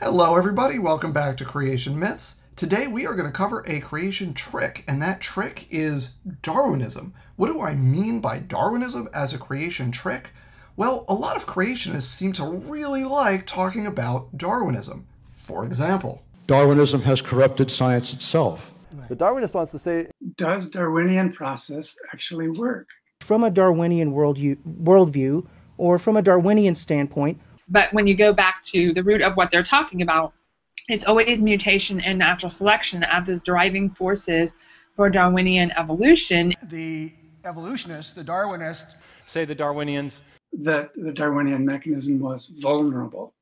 Hello everybody, welcome back to Creation Myths. Today we are going to cover a creation trick, and that trick is Darwinism. What do I mean by Darwinism as a creation trick? Well, a lot of creationists seem to really like talking about Darwinism. For example, Darwinism has corrupted science itself. The Darwinist wants to say, does Darwinian process actually work? From a Darwinian worldview, or from a Darwinian standpoint. But when you go back to the root of what they're talking about, it's always mutation and natural selection as the driving forces for Darwinian evolution. The evolutionists, the Darwinists, say the Darwinians, that the Darwinian mechanism was vulnerable.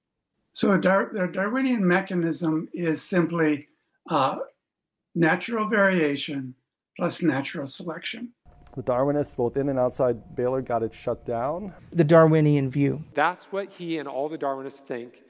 So the Darwinian mechanism is simply natural variation plus natural selection. the Darwinists, both in and outside Baylor, got it shut down. The Darwinian view. That's what he and all the Darwinists think.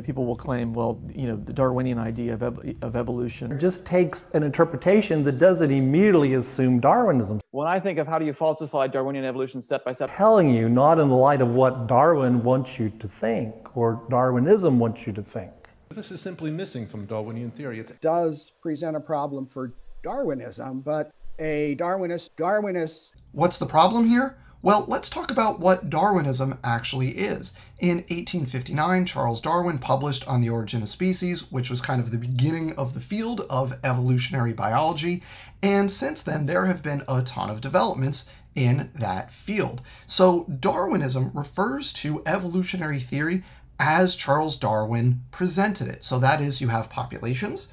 People will claim, well, the Darwinian idea of evolution. It just takes an interpretation that doesn't immediately assume Darwinism. When I think of how do you falsify Darwinian evolution step by step, Telling you not in the light of what Darwin wants you to think or Darwinism wants you to think. This is simply missing from Darwinian theory. it does present a problem for Darwinism, but a Darwinist... What's the problem here? Well, let's talk about what Darwinism actually is. In 1859, Charles Darwin published On the Origin of Species, which was kind of the beginning of the field of evolutionary biology, and since then there have been a ton of developments in that field. So Darwinism refers to evolutionary theory as Charles Darwin presented it. So that is, you have populations.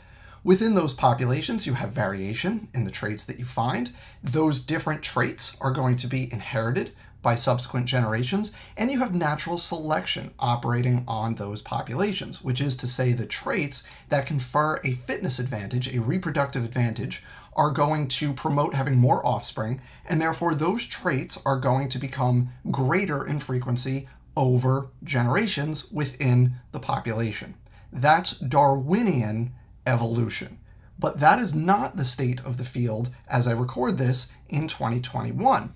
Within those populations, you have variation in the traits that you find. Those different traits are going to be inherited by subsequent generations, and you have natural selection operating on those populations, which is to say the traits that confer a fitness advantage, a reproductive advantage, are going to promote having more offspring, and therefore those traits are going to become greater in frequency over generations within the population. That's Darwinian evolution. But that is not the state of the field as I record this in 2021.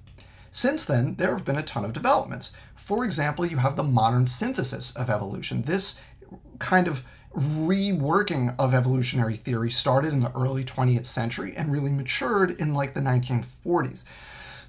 Since then, there have been a ton of developments. For example, you have the modern synthesis of evolution. This kind of reworking of evolutionary theory started in the early 20th century and really matured in like the 1940s.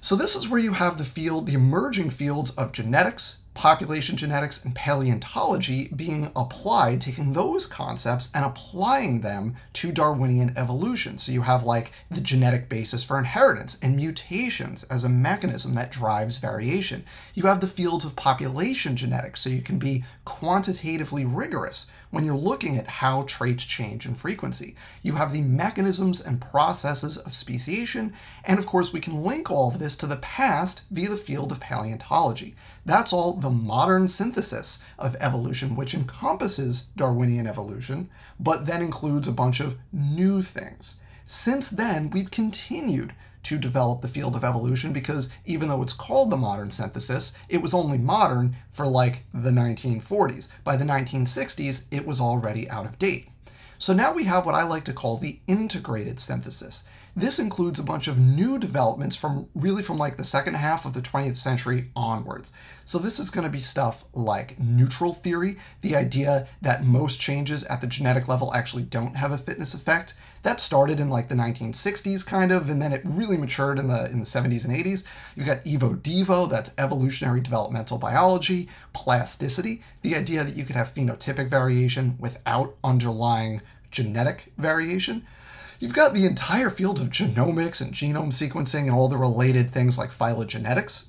So this is where you have the field, the emerging fields of genetics, population genetics, and paleontology being applied, taking those concepts and applying them to Darwinian evolution. So you have like the genetic basis for inheritance and mutations as a mechanism that drives variation. You have the fields of population genetics, so you can be quantitatively rigorous when you're looking at how traits change in frequency. You have the mechanisms and processes of speciation, and of course we can link all of this to the past via the field of paleontology. That's all the modern synthesis of evolution, which encompasses Darwinian evolution, but then includes a bunch of new things. Since then, we've continued to develop the field of evolution because even though it's called the modern synthesis, it was only modern for like the 1940s. By the 1960s, it was already out of date. So now we have what I like to call the integrated synthesis. This includes a bunch of new developments from like the second half of the 20th century onwards. So this is going to be stuff like neutral theory, the idea that most changes at the genetic level actually don't have a fitness effect. That started in like the 1960s kind of, and then it really matured in the 70s and 80s. You've got Evo-Devo, that's evolutionary developmental biology, plasticity, the idea that you could have phenotypic variation without underlying genetic variation. You've got the entire field of genomics and genome sequencing and all the related things like phylogenetics.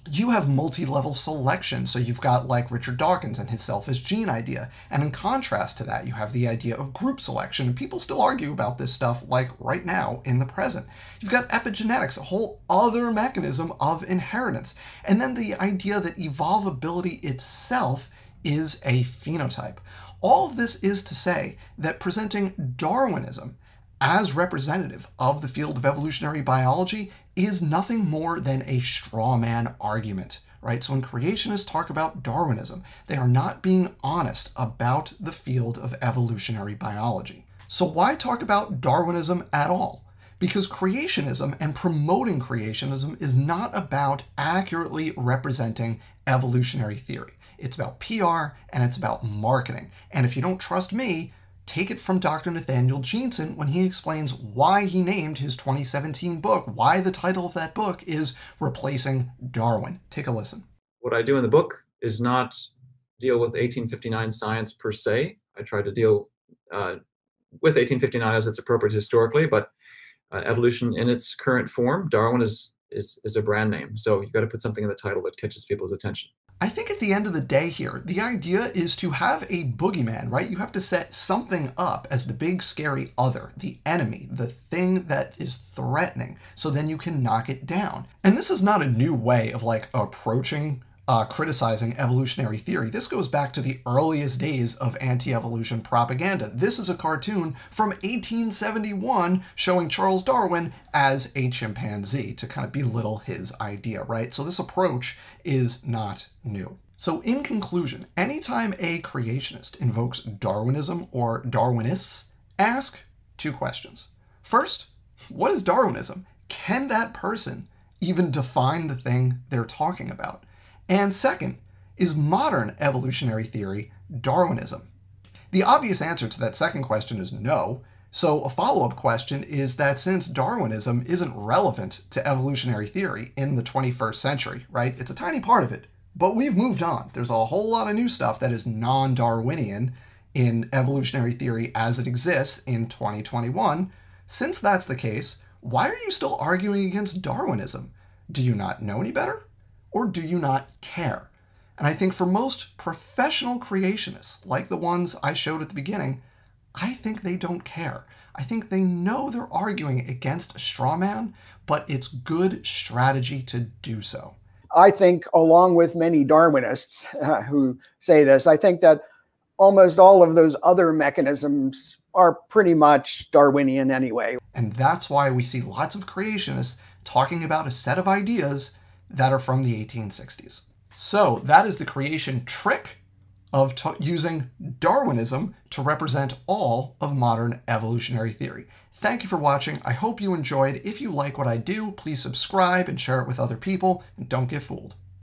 You have multi-level selection, so you've got like Richard Dawkins and his selfish gene idea, and in contrast to that you have the idea of group selection, and people still argue about this stuff like right now in the present. You've got epigenetics, a whole other mechanism of inheritance, and then the idea that evolvability itself is a phenotype. All of this is to say that presenting Darwinism as representative of the field of evolutionary biology is nothing more than a straw man argument, right? So when creationists talk about Darwinism, they are not being honest about the field of evolutionary biology. So why talk about Darwinism at all? Because creationism and promoting creationism is not about accurately representing evolutionary theory. it's about PR, and it's about marketing. And if you don't trust me, take it from Dr. Nathaniel Jeanson when he explains why he named his 2017 book, why the title of that book is Replacing Darwin. Take a listen. What I do in the book is not deal with 1859 science per se. I try to deal with 1859 as it's appropriate historically, but evolution in its current form, Darwin is a brand name. So you've got to put something in the title that catches people's attention. I think at the end of the day here, the idea is to have a boogeyman, right? You have to set something up as the big scary other, the enemy, the thing that is threatening, so then you can knock it down. And this is not a new way of like approaching criticizing evolutionary theory. This goes back to the earliest days of anti-evolution propaganda. This is a cartoon from 1871 showing Charles Darwin as a chimpanzee to kind of belittle his idea, right? So this approach is not new. So in conclusion, anytime a creationist invokes Darwinism or Darwinists, ask two questions. First, what is Darwinism? Can that person even define the thing they're talking about? And second, is modern evolutionary theory Darwinism? The obvious answer to that second question is no. So a follow-up question is that since Darwinism isn't relevant to evolutionary theory in the 21st century, right? It's a tiny part of it, but we've moved on. There's a whole lot of new stuff that is non-Darwinian in evolutionary theory as it exists in 2021. Since that's the case, why are you still arguing against Darwinism? Do you not know any better? Or do you not care? And I think for most professional creationists, like the ones I showed at the beginning, I think they don't care. I think they know they're arguing against a straw man, but it's good strategy to do so. I think, along with many Darwinists who say this, I think that almost all of those other mechanisms are pretty much Darwinian anyway. And that's why we see lots of creationists talking about a set of ideas that are from the 1860s. So that is the creation trick of using Darwinism to represent all of modern evolutionary theory. Thank you for watching. I hope you enjoyed. If you like what I do, please subscribe and share it with other people, and don't get fooled.